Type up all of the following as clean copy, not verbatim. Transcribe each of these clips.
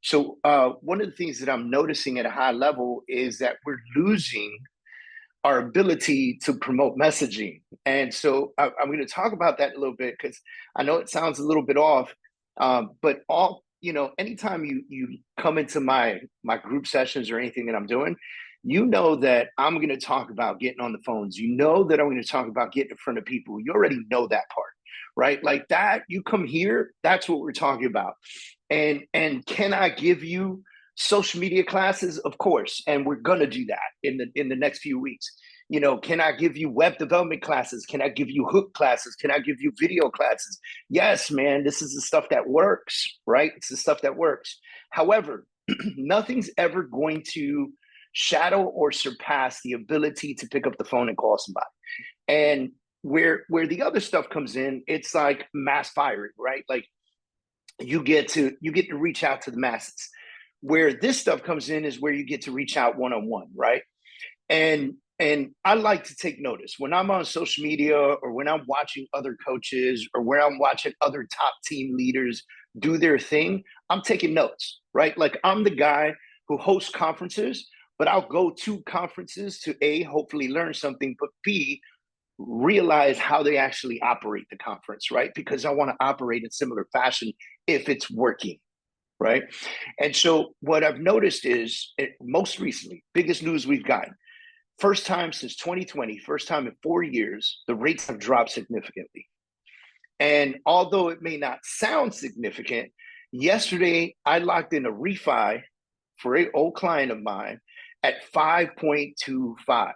So one of the things that I'm noticing at a high level is that we're losing our ability to promote messaging. And so I'm going to talk about that a little bit because I know it sounds a little bit off, but anytime you come into my group sessions or anything that I'm doing, you know that I'm going to talk about getting on the phones. You know that I'm going to talk about getting in front of people. You already know that part, right? Like that. You come here, that's what we're talking about. And can I give you social media classes? Of course, and we're gonna do that in the next few weeks. Can I give you web development classes? Can I give you hook classes? Can I give you video classes? Yes, man, this is the stuff that works, right? It's the stuff that works. However, nothing's ever going to shadow or surpass the ability to pick up the phone and call somebody. And where the other stuff comes in, it's like mass firing, right? Like you get to reach out to the masses. Where this stuff comes in is where you get to reach out one-on-one, right? And I like to take notice when I'm on social media or when I'm watching other coaches or where I'm watching other top team leaders do their thing. I'm taking notes, right? Like I'm the guy who hosts conferences, but I'll go to conferences to A, hopefully learn something, but B, realize how they actually operate the conference, right? Because I want to operate in similar fashion if it's working, right? And so what I've noticed is most recently, biggest news we've gotten, first time since 2020, first time in 4 years, the rates have dropped significantly. And although it may not sound significant, yesterday I locked in a refi for an old client of mine at 5.25.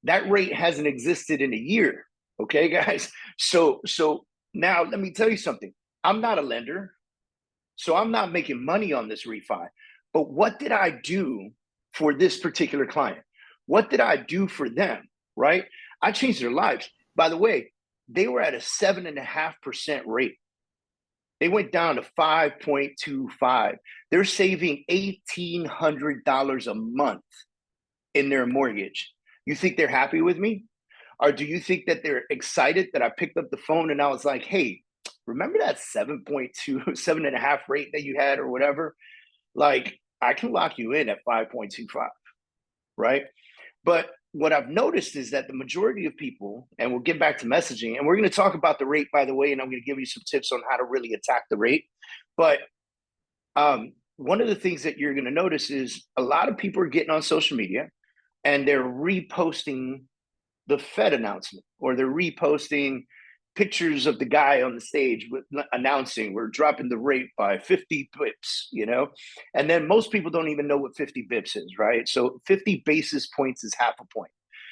That rate hasn't existed in a year. Okay, guys. So now let me tell you something. I'm not a lender, so I'm not making money on this refi. But what did I do for this particular client? What did I do for them? Right? I changed their lives. By the way, they were at a 7.5% rate. They went down to 5.25. They're saving $1,800 a month in their mortgage. You think they're happy with me? Or do you think that they're excited that I picked up the phone and I was like, hey, remember that 7.2, 7.5 rate that you had or whatever? Like, I can lock you in at 5.25, right? But what I've noticed is that the majority of people, and we'll get back to messaging, and we're going to talk about the rate, by the way, and I'm going to give you some tips on how to really attack the rate. But one of the things that you're going to notice is a lot of people are getting on social media and they're reposting the Fed announcement, or they're reposting pictures of the guy on the stage with announcing we're dropping the rate by 50 bips, and then most people don't even know what 50 bips is, right? So 50 basis points is half a point.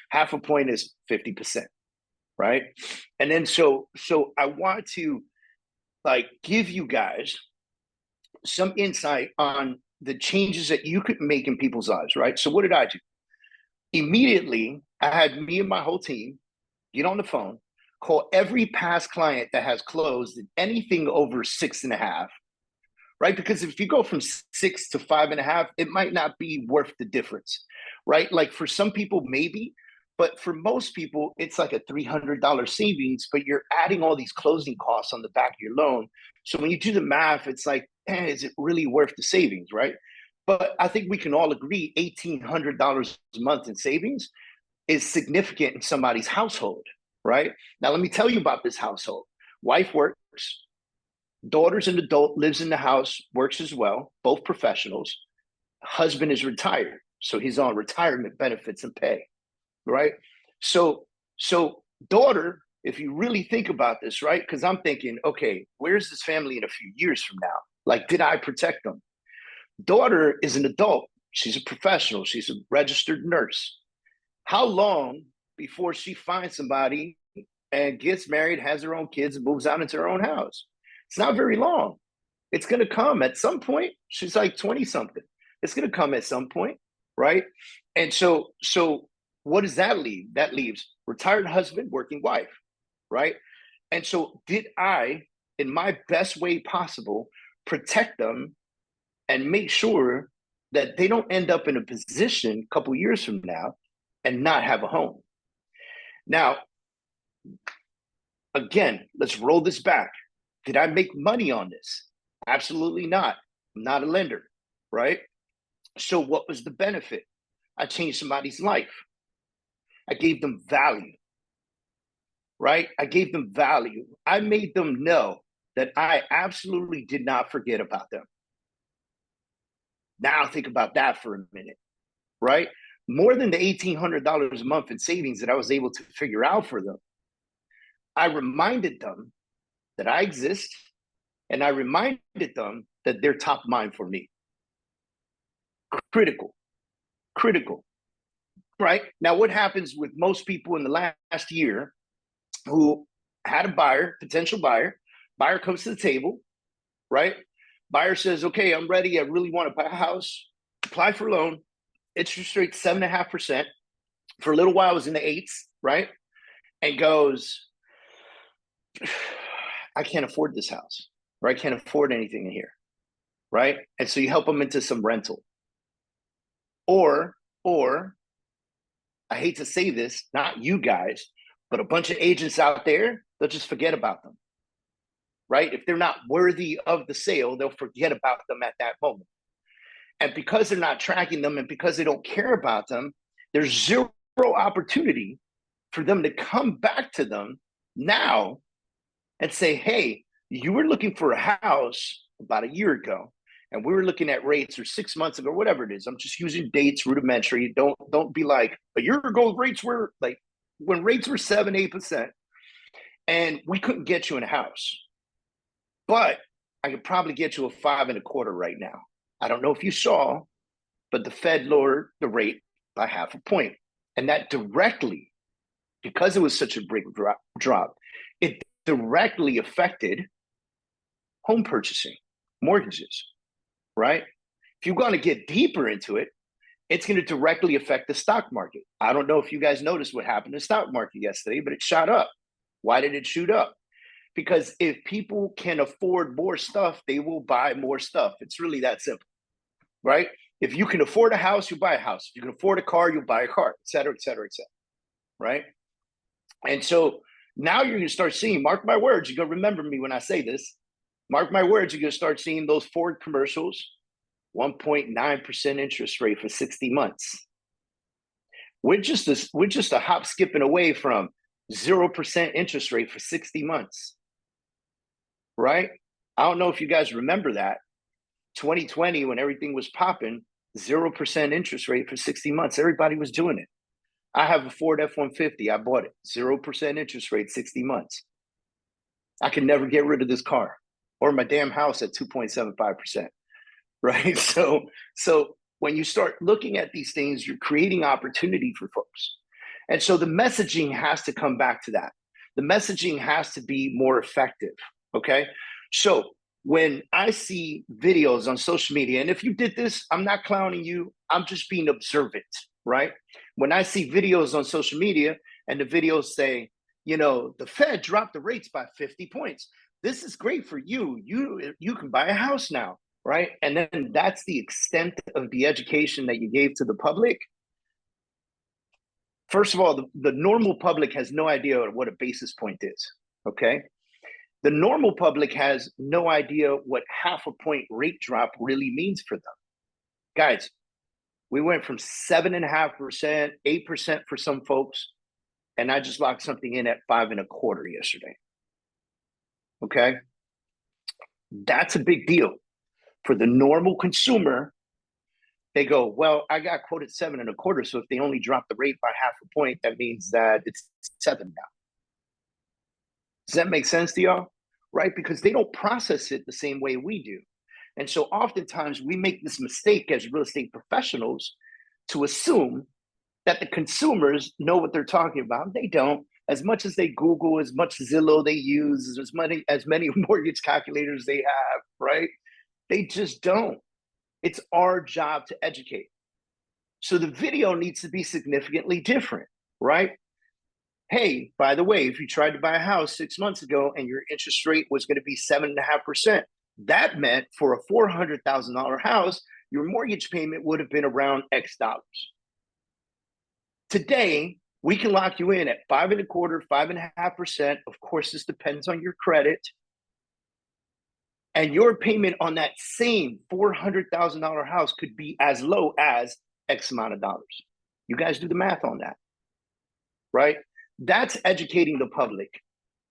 Half a point is 50%, right? And then so I want to like give you guys some insight on the changes that you could make in people's lives, right? So what did I do? Immediately, I had me and my whole team get on the phone, call every past client that has closed anything over 6.5, right? Because if you go from 6 to 5.5, it might not be worth the difference, right? Like for some people, maybe, but for most people, it's like a $300 savings, but you're adding all these closing costs on the back of your loan. So when you do the math, it's like, is it really worth the savings, right? But I think we can all agree $1,800 a month in savings is significant in somebody's household, right? Now, let me tell you about this household. Wife works, daughter's an adult, lives in the house, works as well, both professionals. Husband is retired, so he's on retirement benefits and pay, right? So daughter, if you really think about this, right? Because I'm thinking, okay, where's this family in a few years from now? Like, did I protect them? Daughter is an adult. She's a professional. She's a registered nurse. How long before she finds somebody and gets married, has her own kids, and moves out into her own house? It's not very long. It's going to come at some point. She's like 20 something. It's going to come at some point, right? And so what does that leave? That leaves retired husband, working wife, right? And so did I, in my best way possible, protect them and make sure that they don't end up in a position a couple years from now and not have a home? Now, again, let's roll this back. Did I make money on this? Absolutely not. I'm not a lender, right? So what was the benefit? I changed somebody's life. I gave them value, right? I gave them value. I made them know that I absolutely did not forget about them. Now think about that for a minute, right? More than the $1,800 a month in savings that I was able to figure out for them, I reminded them that I exist, and I reminded them that they're top of mind for me. Critical, critical, right? Now, what happens with most people in the last year who had a buyer, potential buyer, buyer comes to the table, right? Buyer says, okay, I'm ready. I really want to buy a house, apply for a loan, interest rate 7.5%. For a little while, I was in the eights, right? And goes, I can't afford this house, or I can't afford anything in here, right? And so you help them into some rental. Or I hate to say this, not you guys, but a bunch of agents out there, they'll just forget about them, right? If they're not worthy of the sale, they'll forget about them at that moment. And because they're not tracking them and because they don't care about them, there's zero opportunity for them to come back to them now and say, hey, you were looking for a house about a year ago, and we were looking at rates, or 6 months ago, whatever it is. I'm just using dates, rudimentary. Don't be like, a year ago rates were like, when rates were 7-8%, and we couldn't get you in a house, but I could probably get you a 5.25 right now. I don't know if you saw, but the Fed lowered the rate by 0.5 point, and that directly, because it was such a big drop, it directly affected home purchasing, mortgages, right? If you're going to get deeper into it, it's going to directly affect the stock market. I don't know if you guys noticed what happened in the stock market yesterday, but it shot up. Why did it shoot up? Because if people can afford more stuff, they will buy more stuff. It's really that simple, right? If you can afford a house, you buy a house. If you can afford a car, you buy a car, et cetera, et cetera, et cetera, right? And so now you're going to start seeing, mark my words, you're going to remember me when I say this, mark my words, you're going to start seeing those Ford commercials, 1.9% interest rate for 60 months. We're just a hop skipping away from 0% interest rate for 60 months, right? I don't know if you guys remember that. 2020, when everything was popping, 0% interest rate for 60 months. Everybody was doing it. I have a Ford F-150. I bought it. 0% interest rate, 60 months. I can never get rid of this car or my damn house at 2.75%, right? So when you start looking at these things, you're creating opportunity for folks. And so the messaging has to come back to that. The messaging has to be more effective, okay? So when I see videos on social media, and if you did this, I'm not clowning you, I'm just being observant, right? When I see videos on social media and the videos say, you know, the Fed dropped the rates by 50 points. This is great for you. You can buy a house now, right? And then that's the extent of the education that you gave to the public. First of all, the normal public has no idea what a basis point is, okay? The normal public has no idea what 0.5 point rate drop really means for them. Guys, we went from 7.5%, 8% for some folks, and I just locked something in at 5.25 yesterday. Okay? That's a big deal. For the normal consumer, they go, well, I got quoted 7.25, so if they only drop the rate by 0.5 point, that means that it's 7 now. Does that make sense to y'all? Right? Because they don't process it the same way we do. And so oftentimes we make this mistake as real estate professionals to assume that the consumers know what they're talking about. They don't. As much as they Google, as much Zillow they use, as many mortgage calculators they have, right? They just don't. It's our job to educate. So the video needs to be significantly different, right? Hey, by the way, if you tried to buy a house 6 months ago and your interest rate was going to be 7.5%, that meant for a $400,000 house, your mortgage payment would have been around X dollars. Today, we can lock you in at 5.25, 5.5%. Of course, this depends on your credit. And your payment on that same $400,000 house could be as low as X amount of dollars. You guys do the math on that, right? That's educating the public.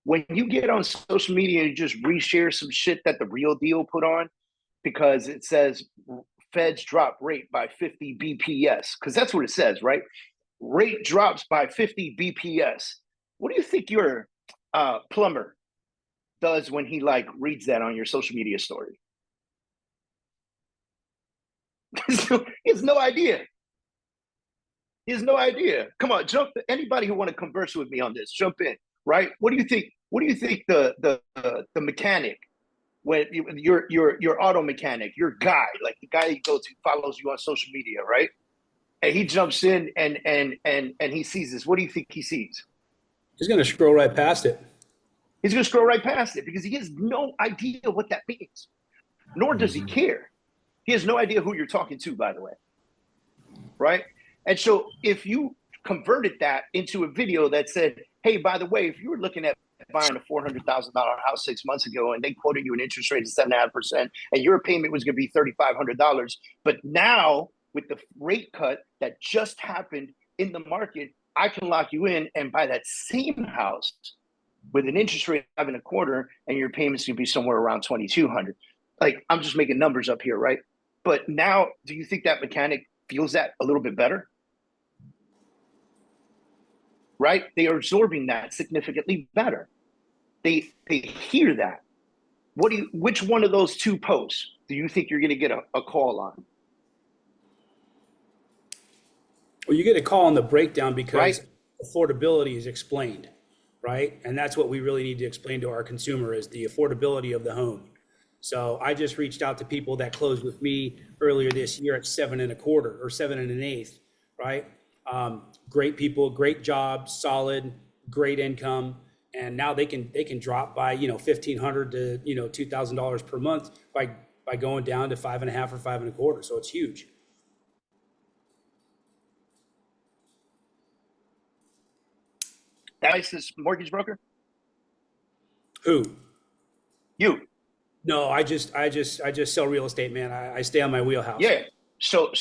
When you get on social media and just reshare some shit that the Real Deal put on because it says Feds drop rate by 50 BPS, because that's what it says, right? Rate drops by 50 BPS. What do you think your plumber does when he like reads that on your social media story? He has no idea. He has no idea. Come on, jump. Anybody who want to converse with me on this, jump in. Right? What do you think? What do you think the mechanic, when your auto mechanic, your guy, like the guy you go to, follows you on social media, right? And he jumps in and he sees this. What do you think he sees? He's going to scroll right past it. He's going to scroll right past it because he has no idea what that means, nor does he care. He has no idea who you're talking to, by the way, right? And so if you converted that into a video that said, hey, by the way, if you were looking at buying a $400,000 house 6 months ago and they quoted you an interest rate of 7.5% and your payment was going to be $3,500, but now with the rate cut that just happened in the market, I can lock you in and buy that same house with an interest rate of 5.25%, and your payments can be somewhere around $2,200. Like, I'm just making numbers up here, right? But now, do you think that mechanic feels that a little bit better? Right? They are absorbing that significantly better. They hear that. Which one of those two posts do you think you're going to get a call on? Well, you get a call on the breakdown because right? affordability is explained, right? And that's what we really need to explain to our consumer is the affordability of the home. So I just reached out to people that closed with me earlier this year at 7.25 or 7.125, right? Great people, great job, solid, great income, and now they can drop by $1,500 to $2,000 per month by going down to 5.5 or 5.25. So it's huge. That licensed mortgage broker? Who? You. No, I just sell real estate, man. I stay on my wheelhouse. Yeah. So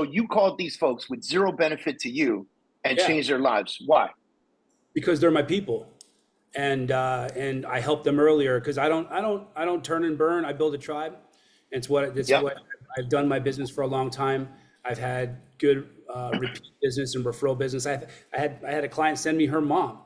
you called these folks with zero benefit to you and changed their lives. Why? Because they're my people, and I helped them earlier. Because I don't turn and burn. I build a tribe. It's what I've done my business for a long time. I've had good repeat business and referral business. I had a client send me her mom,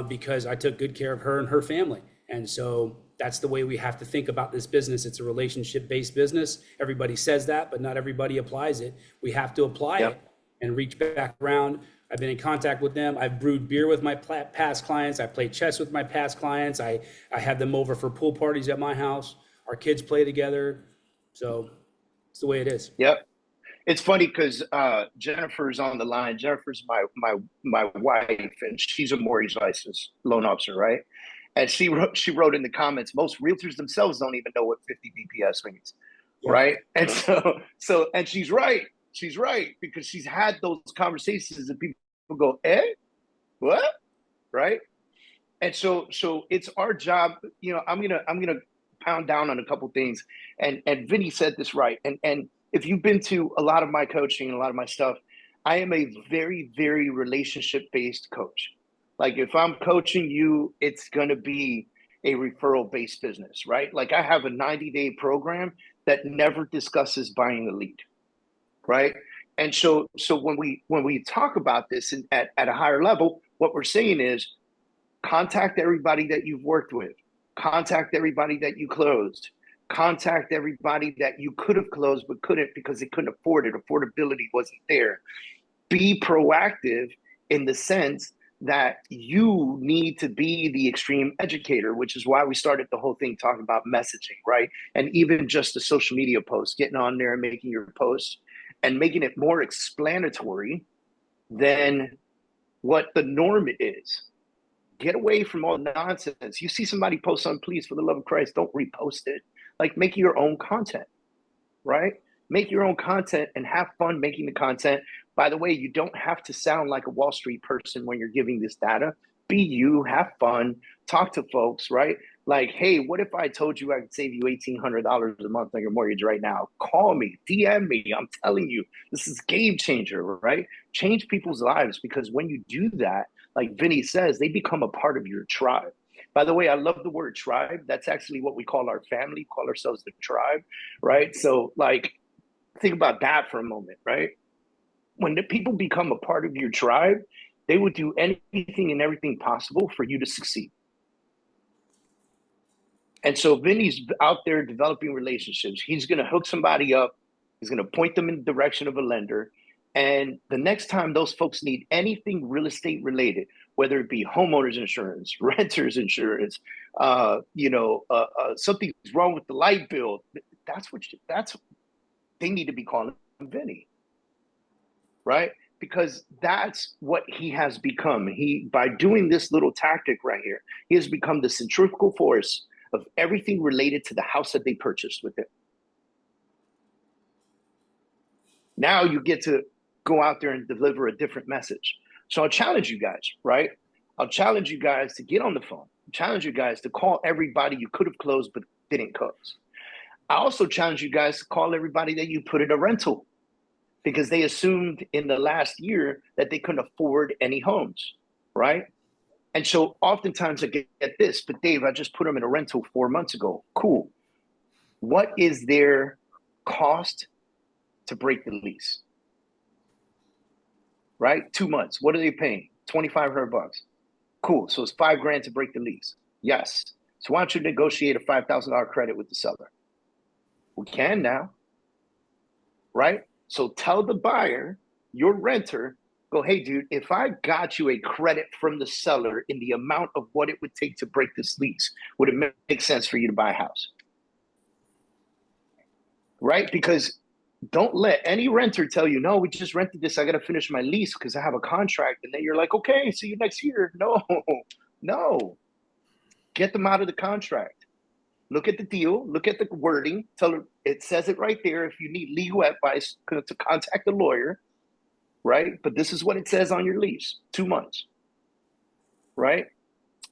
because I took good care of her and her family, and so. That's the way we have to think about this business. It's a relationship-based business. Everybody says that, but not everybody applies it. We have to apply it and reach back around. I've been in contact with them. I've brewed beer with my past clients. I played chess with my past clients. I had them over for pool parties at my house. Our kids play together. So it's the way it is. Yep. It's funny because Jennifer's on the line. Jennifer's my wife, and she's a mortgage licensed loan officer, right? And she wrote in the comments, most realtors themselves don't even know what 50 BPS means, right? And and she's right. She's right, because she's had those conversations and people go, what? Right? And so it's our job. I'm gonna pound down on a couple things. And Vinny said this right. And if you've been to a lot of my coaching and a lot of my stuff, I am a very, very relationship-based coach. Like, if I'm coaching you, it's going to be a referral-based business, right? Like, I have a 90-day program that never discusses buying a lead, right? And so when we talk about this at a higher level, what we're saying is contact everybody that you've worked with, contact everybody that you closed, contact everybody that you could have closed but couldn't because they couldn't afford it. Affordability wasn't there. Be proactive in the sense that you need to be the extreme educator, which is why we started the whole thing talking about messaging, right? And even just the social media posts, getting on there and making your posts and making it more explanatory than what the norm is. Get away from all nonsense. You see somebody post something, please, for the love of Christ, don't repost it. Like, make your own content, right? Make your own content and have fun making the content. By the way, you don't have to sound like a Wall Street person when you're giving this data. Be you, have fun, talk to folks, right? Like, hey, what if I told you I could save you $1,800 a month on your mortgage right now? Call me, DM me. I'm telling you, this is game changer, right? Change people's lives, because when you do that, like Vinny says, they become a part of your tribe. By the way, I love the word tribe. That's actually what we call our family, call ourselves the tribe, right? So like, think about that for a moment, right? When the people become a part of your tribe, they will do anything and everything possible for you to succeed. And so Vinny's out there developing relationships. He's going to hook somebody up. He's going to point them in the direction of a lender. And the next time those folks need anything real estate related, whether it be homeowners insurance, renters insurance, something's wrong with the light bill, they need to be calling Vinny, right? Because that's what he has become. By doing this little tactic right here, he has become the centrifugal force of everything related to the house that they purchased with him. Now you get to go out there and deliver a different message. So I'll challenge you guys, right? I'll challenge you guys to get on the phone. I'll challenge you guys to call everybody you could have closed but didn't close. I also challenge you guys to call everybody that you put in a rental, because they assumed in the last year that they couldn't afford any homes, right? And so oftentimes I get this, but Dave, I just put them in a rental 4 months ago. Cool. What is their cost to break the lease? Right? 2 months. What are they paying? $2,500. Cool. So it's $5,000 to break the lease. Yes. So why don't you negotiate a $5,000 credit with the seller? We can now, right? So tell the buyer, your renter, go, hey, dude, if I got you a credit from the seller in the amount of what it would take to break this lease, would it make sense for you to buy a house? Right? Because don't let any renter tell you, no, we just rented this. I got to finish my lease because I have a contract. And then you're like, okay, see you next year. No. Get them out of the contract. Look at the deal. Look at the wording. Tell her it says it right there. If you need legal advice, to contact a lawyer. Right? But this is what it says on your lease, 2 months, right?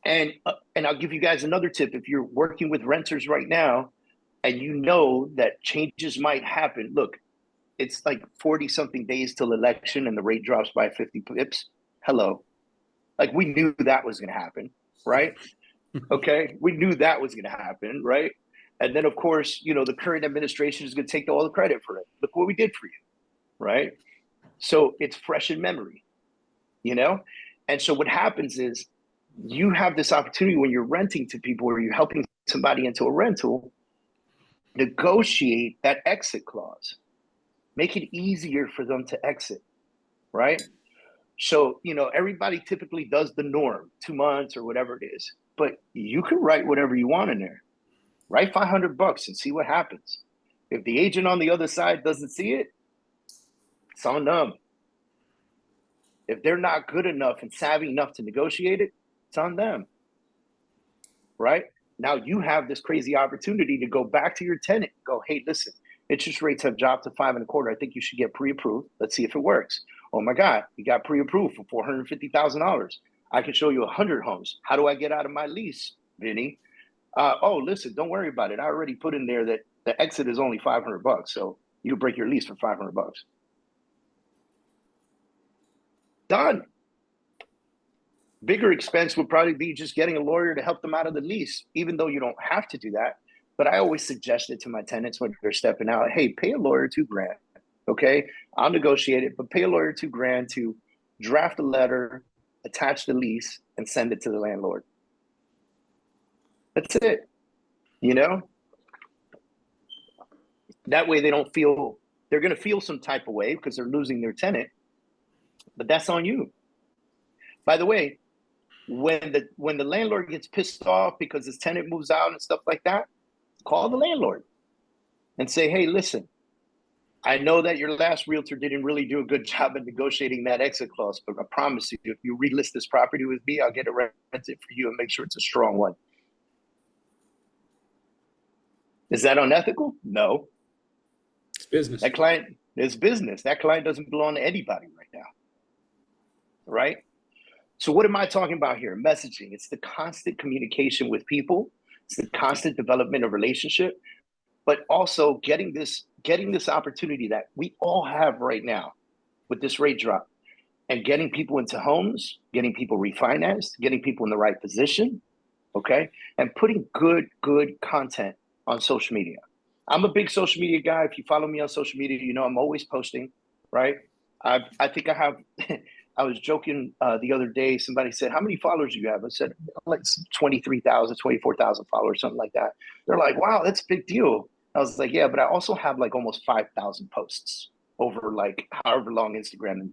And I'll give you guys another tip. If you're working with renters right now and you know that changes might happen, look, it's like 40 something days till election and the rate drops by 50 pips. Hello. Like we knew that was going to happen, right? Okay. We knew that was going to happen, right? And then of course, the current administration is going to take all the credit for it. Look what we did for you, right? So it's fresh in memory, And so what happens is you have this opportunity when you're renting to people or you're helping somebody into a rental, negotiate that exit clause. Make it easier for them to exit, right? So, everybody typically does the norm, 2 months or whatever it is, but you can write whatever you want in there. Write $500 and see what happens. If the agent on the other side doesn't see it, it's on them. If they're not good enough and savvy enough to negotiate it, it's on them, right? Now you have this crazy opportunity to go back to your tenant and go, hey, listen, interest rates have dropped to 5.25. I think you should get pre-approved. Let's see if it works. Oh my God, you got pre-approved for $450,000. I can show you 100 homes. How do I get out of my lease, Vinny? Listen, don't worry about it. I already put in there that the exit is only $500. So you can break your lease for $500. Done. Bigger expense would probably be just getting a lawyer to help them out of the lease, even though you don't have to do that. But I always suggest it to my tenants when they're stepping out. Hey, pay a lawyer $2,000. Okay, I'll negotiate it, but pay a lawyer $2,000 to draft a letter, attach the lease, and send it to the landlord. That's it. That way they don't feel, they're going to feel some type of way because they're losing their tenant. But that's on you. By the way, when the landlord gets pissed off because his tenant moves out and stuff like that, call the landlord and say, hey, listen, I know that your last realtor didn't really do a good job of negotiating that exit clause, but I promise you, if you relist this property with me, I'll get it rented for you and make sure it's a strong one. Is that unethical? No. It's business. That client is business. That client doesn't belong to anybody right now. Right? So what am I talking about here? Messaging. It's the constant communication with people It's the constant development of relationship, but also getting this opportunity that we all have right now with this rate drop, and getting people into homes, getting people refinanced, getting people in the right position, okay? And putting good content on social media. I'm a big social media guy. If you follow me on social media, you know I'm always posting, right? I think I have, I was joking the other day, somebody said, how many followers do you have? I said, like 23,000, 24,000 followers, something like that. They're like, wow, that's a big deal. I was like, yeah, but I also have like almost 5,000 posts over like however long Instagram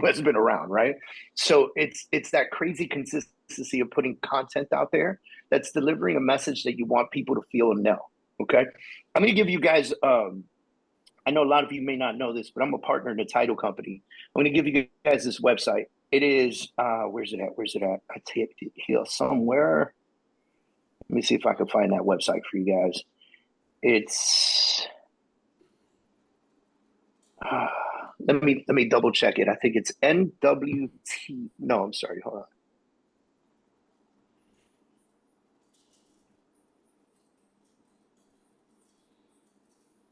has been around, right? So it's that crazy consistency of putting content out there that's delivering a message that you want people to feel and know, okay? I'm gonna give you guys, I know a lot of you may not know this, but I'm a partner in a title company. I'm gonna give you guys this website. It is, where's it at? I taped it here somewhere. Let me see if I can find that website for you guys. It's, let me double check it. I think it's NWT. No, I'm sorry. Hold on.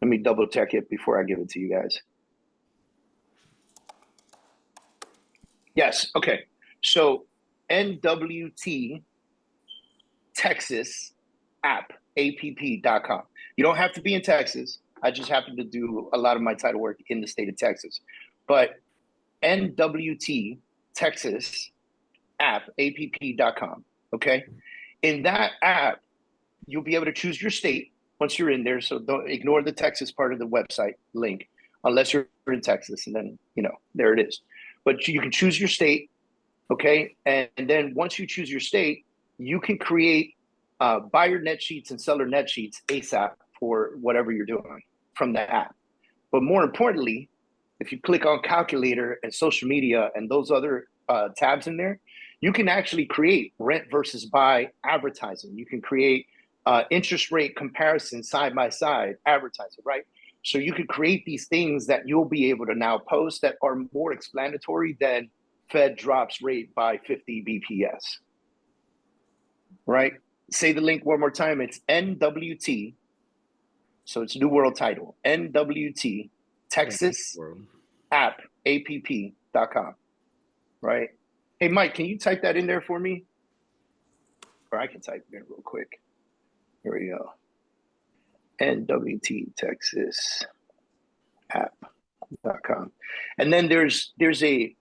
Let me double check it before I give it to you guys. Yes. Okay. So NWT Texas app.com. You don't have to be in Texas. I just happen to do a lot of my title work in the state of Texas. But NWT Texas app.com. Okay. In that app, you'll be able to choose your state once you're in there. So don't ignore the Texas part of the website link, unless you're in Texas, and then, you know, there it is. But you can choose your state. Okay. And then once you choose your state, you can create buyer net sheets and seller net sheets ASAP for whatever you're doing from the app. But more importantly, if you click on calculator and social media and those other tabs in there, you can actually create rent versus buy advertising. You can create interest rate comparison side by side advertising, right? So you could create these things that you'll be able to now post that are more explanatory than Fed drops rate by 50 BPS, right? Say the link one more time. It's NWT. So it's New World Title. NWT Texas app.com, right? Hey, Mike, can you type that in there for me? Or I can type it in real quick. Here we go. NWT Texas app.com. And then there's a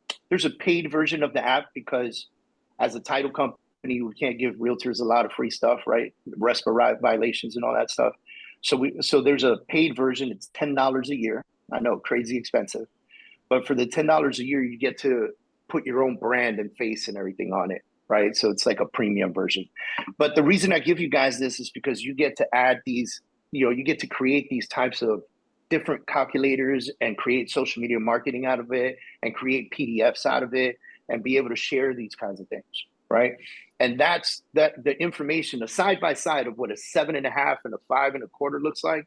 paid version of the app, because as a title company, we can't give realtors a lot of free stuff, right? RESPA violations and all that stuff. So there's a paid version. It's $10 a year. I know, crazy expensive. But for the $10 a year, you get to put your own brand and face and everything on it, right? So it's like a premium version. But the reason I give you guys this is because you get to add these, you get to create these types of different calculators and create social media marketing out of it and create PDFs out of it and be able to share these kinds of things, right? And that's the information, a side by side of what a 7.5 and a 5.25 looks like.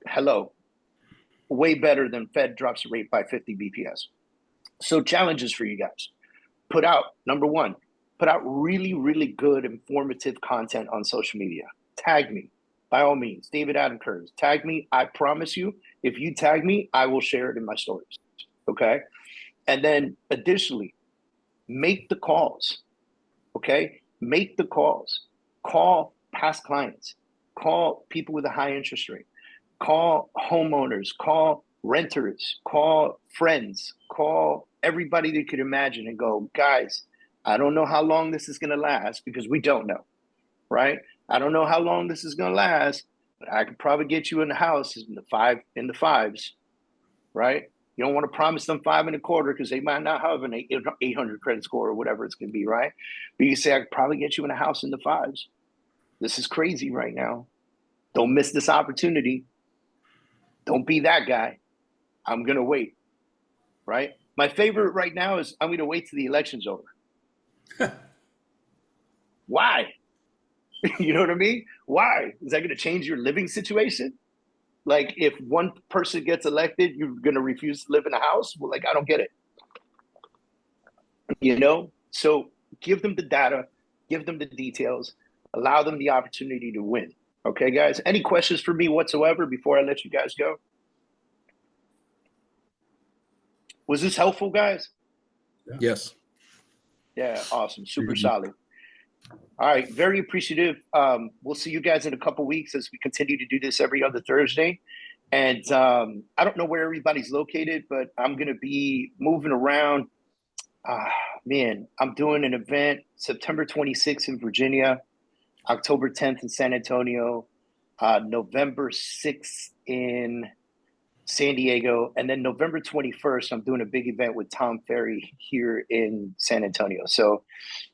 Hello, way better than Fed drops the rate by 50 BPS. So challenges for you guys. Number one, put out really, really good informative content on social media. Tag me, by all means. Adam Kurz, tag me. I promise you, if you tag me, I will share it in my stories, okay? And then additionally, make the calls, okay? Make the calls. Call past clients. Call people with a high interest rate. Call homeowners. Call renters. Call friends. Call everybody that you could imagine and go, guys, I don't know how long this is going to last, because we don't know, right? I don't know how long this is going to last, but I could probably get you in the house in the fives, right? You don't want to promise them 5.25 because they might not have an 800 credit score or whatever it's going to be, right? But you say, I could probably get you in a house in the fives. This is crazy right now. Don't miss this opportunity. Don't be that guy. I'm going to wait, right? My favorite right now is I'm going to wait till the election's over. Why? You know what I mean? Why? Is that going to change your living situation? Like, if one person gets elected, you're going to refuse to live in a house? Well, like, I don't get it. You know? So give them the data, give them the details, Allow them the opportunity to win. Okay, guys? Any questions for me whatsoever before I let you guys go? Was this helpful, guys? Yes. Yeah, awesome. Super solid. All right, very appreciative. We'll see you guys in a couple weeks as we continue to do this every other Thursday. And I don't know where everybody's located, but I'm going to be moving around. Man, I'm doing an event September 26th in Virginia, October 10th in San Antonio, November 6th in San Diego, and then November 21st, I'm doing a big event with Tom Ferry here in San Antonio. So,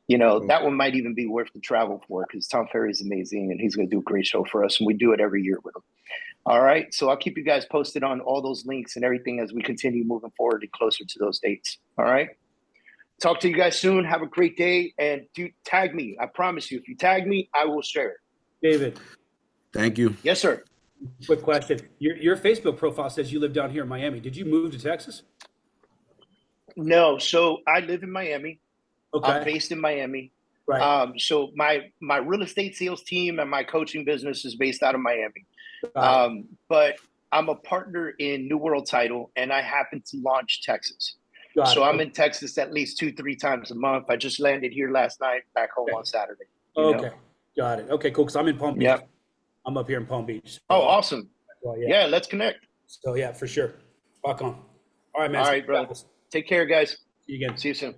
you know, that one might even be worth the travel for, because Tom Ferry is amazing and he's going to do a great show for us. And we do it every year with him. All right. So I'll keep you guys posted on all those links and everything as we continue moving forward and closer to those dates. All right. Talk to you guys soon. Have a great day. And tag me. I promise you, if you tag me, I will share it. David. Thank you. Yes, sir. Quick question. Your Facebook profile says you live down here in Miami. Did you move to Texas? No. So I live in Miami. Okay. I'm based in Miami. Right. So my real estate sales team and my coaching business is based out of Miami. But I'm a partner in New World Title, and I happen to launch Texas. So I'm in Texas at least 2-3 times a month. I just landed here last night, back home on Saturday. Okay. Got it. Okay, cool. Because I'm in Palm Beach. Yep. I'm up here in Palm Beach. Oh, awesome. Well, yeah, let's connect. So, yeah, for sure. Rock on. All right, man. All right, brother. Take care, guys. See you again. See you soon.